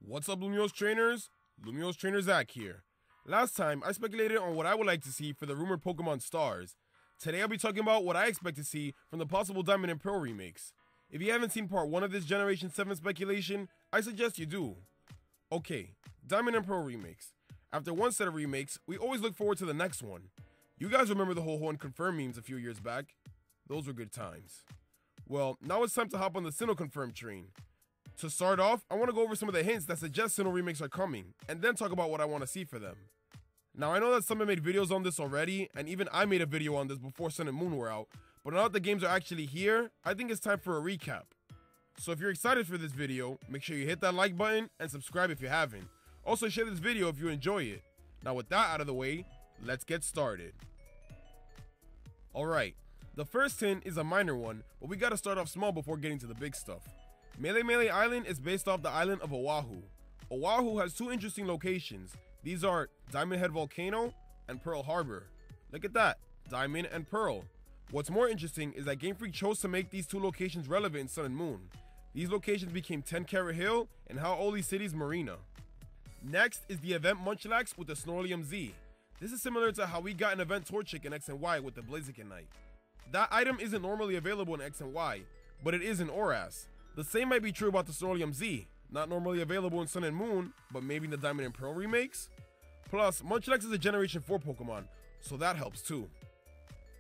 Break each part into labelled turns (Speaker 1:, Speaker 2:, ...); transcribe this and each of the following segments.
Speaker 1: What's up, Lumio's trainers? Lumio's trainer Zach here. Last time, I speculated on what I would like to see for the rumored Pokemon stars. Today I'll be talking about what I expect to see from the possible Diamond and Pearl remakes. If you haven't seen part 1 of this Generation 7 speculation, I suggest you do. Okay, Diamond and Pearl remakes. After one set of remakes, we always look forward to the next one. You guys remember the whole Confirm memes a few years back? Those were good times. Well, now it's time to hop on the Sinnoh Confirm train. To start off, I want to go over some of the hints that suggest Sinnoh remakes are coming, and then talk about what I want to see for them. Now I know that some have made videos on this already, and even I made a video on this before Sun and Moon were out, but now that the games are actually here, I think it's time for a recap. So if you're excited for this video, make sure you hit that like button and subscribe if you haven't. Also share this video if you enjoy it. Now with that out of the way, let's get started. Alright, the first hint is a minor one, but we gotta start off small before getting to the big stuff. Melee Island is based off the island of Oahu. Oahu has two interesting locations. These are Diamond Head Volcano and Pearl Harbor. Look at that, Diamond and Pearl. What's more interesting is that Game Freak chose to make these two locations relevant in Sun and Moon. These locations became 10 Carat Hill and Hau'oli City's Marina. Next is the event Munchlax with the Snorlium Z. This is similar to how we got an event Torchic in X and Y with the Blaziken Knight. That item isn't normally available in X and Y, but it is in ORAS. The same might be true about the Snorlium Z, not normally available in Sun and Moon, but maybe in the Diamond and Pearl remakes. Plus, Munchlax is a Generation 4 Pokemon, so that helps too.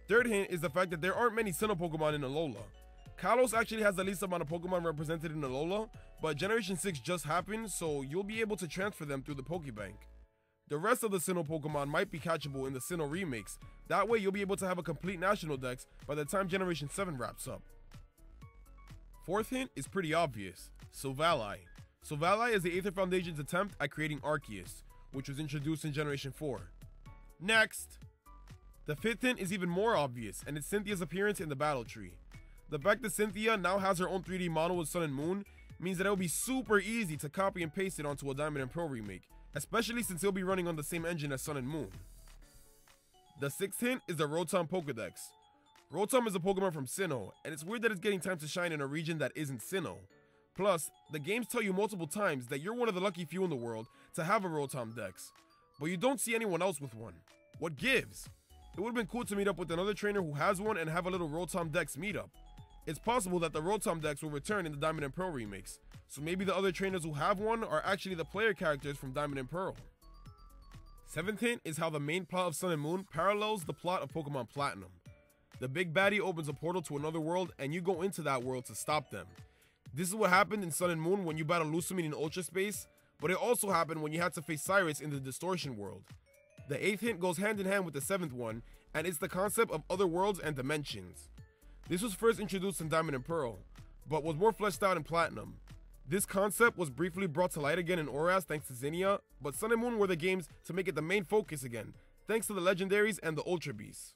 Speaker 1: Third hint is the fact that there aren't many Sinnoh Pokemon in Alola. Kalos actually has the least amount of Pokemon represented in Alola, but Generation 6 just happened, so you'll be able to transfer them through the Pokebank. The rest of the Sinnoh Pokemon might be catchable in the Sinnoh remakes, that way you'll be able to have a complete National Dex by the time Generation 7 wraps up. Fourth hint is pretty obvious, Silvally. Silvally is the Aether Foundation's attempt at creating Arceus, which was introduced in Generation 4. Next! The fifth hint is even more obvious, and it's Cynthia's appearance in the battle tree. The fact that Cynthia now has her own 3D model with Sun and Moon means that it will be super easy to copy and paste it onto a Diamond and Pearl remake, especially since it'll be running on the same engine as Sun and Moon. The sixth hint is the Rotom Pokedex. Rotom is a Pokemon from Sinnoh, and it's weird that it's getting time to shine in a region that isn't Sinnoh. Plus, the games tell you multiple times that you're one of the lucky few in the world to have a Rotom Dex, but you don't see anyone else with one. What gives? It would have been cool to meet up with another trainer who has one and have a little Rotom Dex meetup. It's possible that the Rotom Dex will return in the Diamond and Pearl remakes, so maybe the other trainers who have one are actually the player characters from Diamond and Pearl. Seventh hint is how the main plot of Sun and Moon parallels the plot of Pokemon Platinum. The big baddie opens a portal to another world and you go into that world to stop them. This is what happened in Sun and Moon when you battled Lusamine in Ultra Space, but it also happened when you had to face Cyrus in the Distortion world. The eighth hint goes hand in hand with the seventh one, and it's the concept of other worlds and dimensions. This was first introduced in Diamond and Pearl, but was more fleshed out in Platinum. This concept was briefly brought to light again in ORAS thanks to Zinnia, but Sun and Moon were the games to make it the main focus again, thanks to the Legendaries and the Ultra Beasts.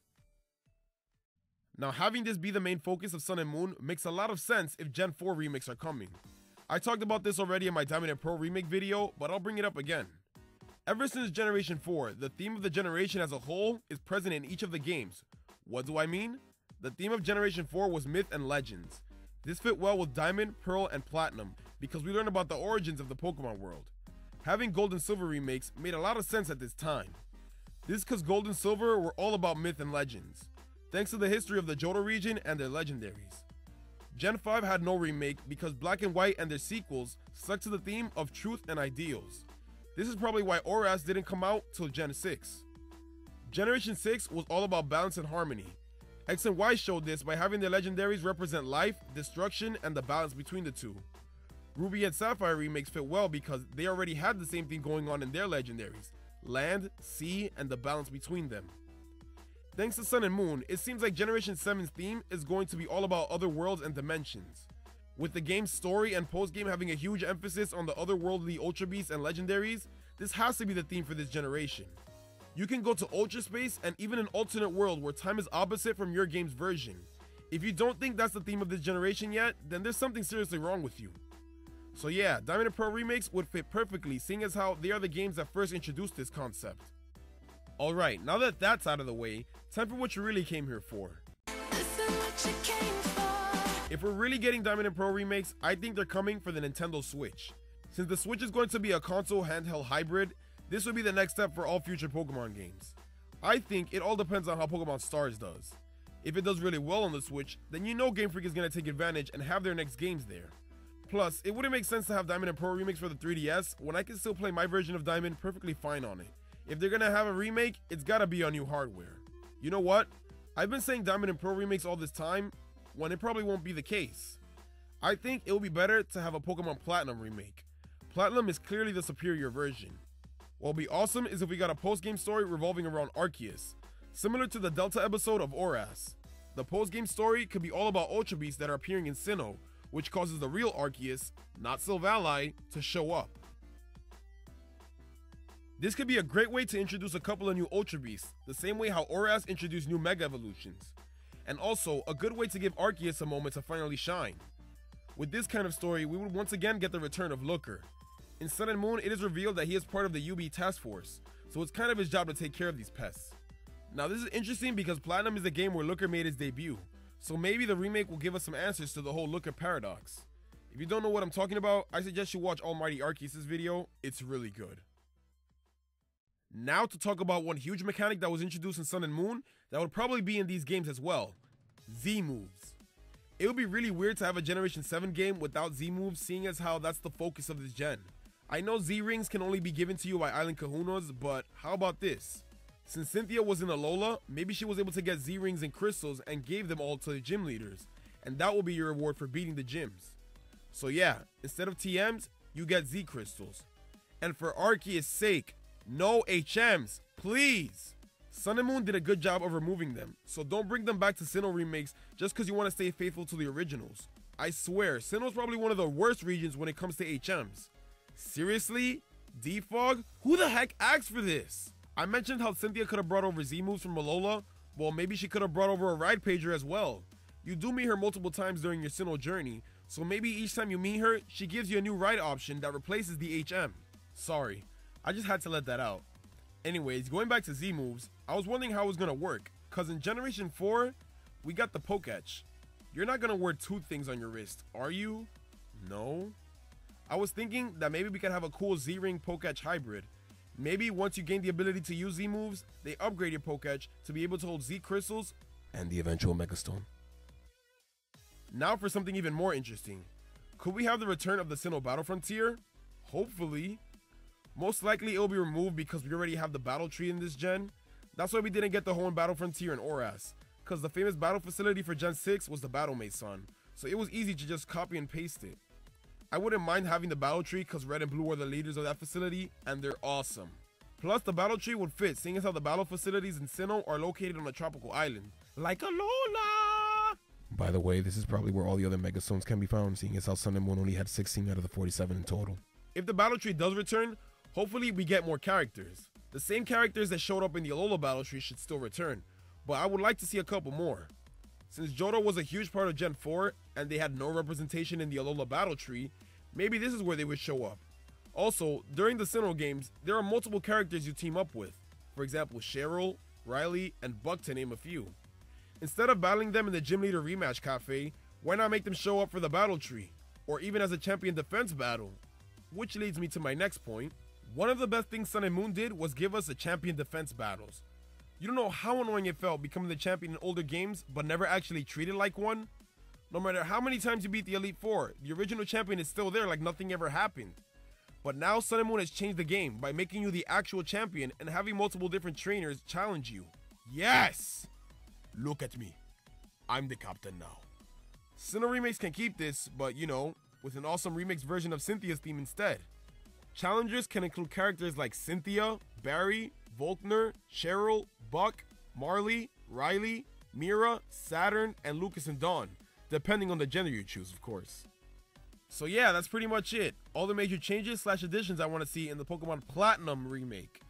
Speaker 1: Now having this be the main focus of Sun and Moon makes a lot of sense if Gen 4 remakes are coming. I talked about this already in my Diamond and Pearl remake video, but I'll bring it up again. Ever since Generation 4, the theme of the generation as a whole is present in each of the games. What do I mean? The theme of Generation 4 was myth and legends. This fit well with Diamond, Pearl, and Platinum because we learned about the origins of the Pokemon world. Having Gold and Silver remakes made a lot of sense at this time. This is because Gold and Silver were all about myth and legends, thanks to the history of the Johto region and their legendaries. Gen 5 had no remake because Black and White and their sequels stuck to the theme of truth and ideals. This is probably why ORAS didn't come out till Gen 6. Generation 6 was all about balance and harmony. X and Y showed this by having their legendaries represent life, destruction, and the balance between the two. Ruby and Sapphire remakes fit well because they already had the same thing going on in their legendaries: land, sea, and the balance between them. Thanks to Sun and Moon, it seems like Generation 7's theme is going to be all about other worlds and dimensions. With the game's story and post-game having a huge emphasis on the otherworldly Ultra Beasts and Legendaries, this has to be the theme for this generation. You can go to Ultra Space and even an alternate world where time is opposite from your game's version. If you don't think that's the theme of this generation yet, then there's something seriously wrong with you. So yeah, Diamond and Pearl remakes would fit perfectly, seeing as how they are the games that first introduced this concept. Alright, now that that's out of the way, time for what you really came here for. If we're really getting Diamond and Pearl remakes, I think they're coming for the Nintendo Switch. Since the Switch is going to be a console handheld hybrid, this would be the next step for all future Pokemon games. I think it all depends on how Pokemon Stars does. If it does really well on the Switch, then you know Game Freak is going to take advantage and have their next games there. Plus, it wouldn't make sense to have Diamond and Pearl remakes for the 3DS when I can still play my version of Diamond perfectly fine on it. If they're going to have a remake, it's got to be on new hardware. You know what? I've been saying Diamond and Pearl remakes all this time, when it probably won't be the case. I think it would be better to have a Pokemon Platinum remake. Platinum is clearly the superior version. What would be awesome is if we got a post-game story revolving around Arceus, similar to the Delta episode of Oras. The post-game story could be all about Ultra Beasts that are appearing in Sinnoh, which causes the real Arceus, not Silvally, to show up. This could be a great way to introduce a couple of new Ultra Beasts, the same way how Oras introduced new Mega Evolutions. And also, a good way to give Arceus a moment to finally shine. With this kind of story, we would once again get the return of Looker. In Sun and Moon, it is revealed that he is part of the UB task force, so it's kind of his job to take care of these pests. Now this is interesting because Platinum is the game where Looker made his debut, so maybe the remake will give us some answers to the whole Looker paradox. If you don't know what I'm talking about, I suggest you watch Almighty Arceus' video, it's really good. Now to talk about one huge mechanic that was introduced in Sun and Moon that would probably be in these games as well. Z-moves. It would be really weird to have a Generation 7 game without Z-moves, seeing as how that's the focus of this gen. I know Z-rings can only be given to you by Island Kahunas, but how about this? Since Cynthia was in Alola, maybe she was able to get Z-rings and crystals and gave them all to the gym leaders, and that will be your reward for beating the gyms. So yeah, instead of TMs, you get Z crystals. And for Arceus' sake, no HMs, please! Sun and Moon did a good job of removing them, so don't bring them back to Sinnoh remakes just because you want to stay faithful to the originals. I swear, Sinnoh's probably one of the worst regions when it comes to HMs. Seriously? Defog? Who the heck asked for this? I mentioned how Cynthia could have brought over Z-moves from Alola, well maybe she could have brought over a Ride Pager as well. You do meet her multiple times during your Sinnoh journey, so maybe each time you meet her, she gives you a new ride option that replaces the HM. Sorry, I just had to let that out. Anyways, going back to Z-moves, I was wondering how it was going to work, cause in Generation 4, we got the Poketch. You're not going to wear two things on your wrist, are you? No? I was thinking that maybe we could have a cool Z-Ring Poketch hybrid. Maybe once you gain the ability to use Z-moves, they upgrade your Poketch to be able to hold Z crystals and the eventual Megastone. Now for something even more interesting. Could we have the return of the Sinnoh Battle Frontier? Hopefully. Most likely it will be removed because we already have the battle tree in this gen. That's why we didn't get the whole Battle Frontier in Oras, because the famous battle facility for Gen 6 was the Battle Mason, so it was easy to just copy and paste it. I wouldn't mind having the battle tree because Red and Blue are the leaders of that facility, and they're awesome. Plus the battle tree would fit, seeing as how the battle facilities in Sinnoh are located on a tropical island, like Alola! By the way, this is probably where all the other Megastones can be found, seeing as how Sun and Moon only had 16 out of the 47 in total. If the battle tree does return, hopefully we get more characters. The same characters that showed up in the Alola battle tree should still return, but I would like to see a couple more. Since Johto was a huge part of Gen 4, and they had no representation in the Alola battle tree, maybe this is where they would show up. Also, during the Sinnoh games, there are multiple characters you team up with. For example, Cheryl, Riley, and Buck to name a few. Instead of battling them in the Gym Leader Rematch Cafe, why not make them show up for the battle tree? Or even as a champion defense battle? Which leads me to my next point. One of the best things Sun and Moon did was give us a champion defense battles. You don't know how annoying it felt becoming the champion in older games, but never actually treated like one. No matter how many times you beat the Elite Four, the original champion is still there like nothing ever happened. But now Sun and Moon has changed the game by making you the actual champion and having multiple different trainers challenge you. Yes! Look at me. I'm the captain now. Sinnoh remakes can keep this, but you know, with an awesome remix version of Cynthia's theme instead. Challengers can include characters like Cynthia, Barry, Volkner, Cheryl, Buck, Marley, Riley, Mira, Saturn, and Lucas and Dawn, depending on the gender you choose, of course. So yeah, that's pretty much it. All the major changes / additions I want to see in the Pokemon Platinum remake.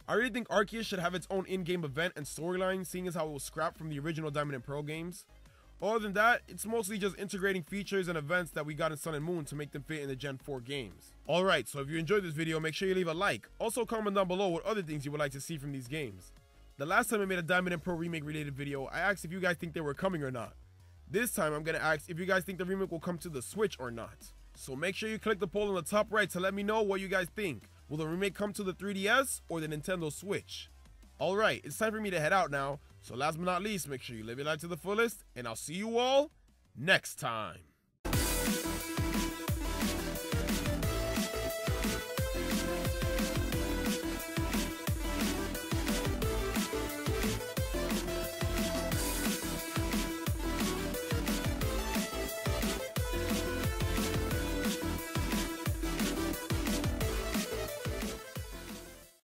Speaker 1: I really think Arceus should have its own in-game event and storyline, seeing as how it was scrapped from the original Diamond and Pearl games. Other than that, it's mostly just integrating features and events that we got in Sun and Moon to make them fit in the Gen 4 games. Alright, so if you enjoyed this video, make sure you leave a like. Also comment down below what other things you would like to see from these games. The last time I made a Diamond and Pearl remake related video, I asked if you guys think they were coming or not. This time I'm gonna ask if you guys think the remake will come to the Switch or not. So make sure you click the poll in the top right to let me know what you guys think. Will the remake come to the 3DS or the Nintendo Switch? Alright, it's time for me to head out now. So last but not least, make sure you live your life to the fullest, and I'll see you all next time.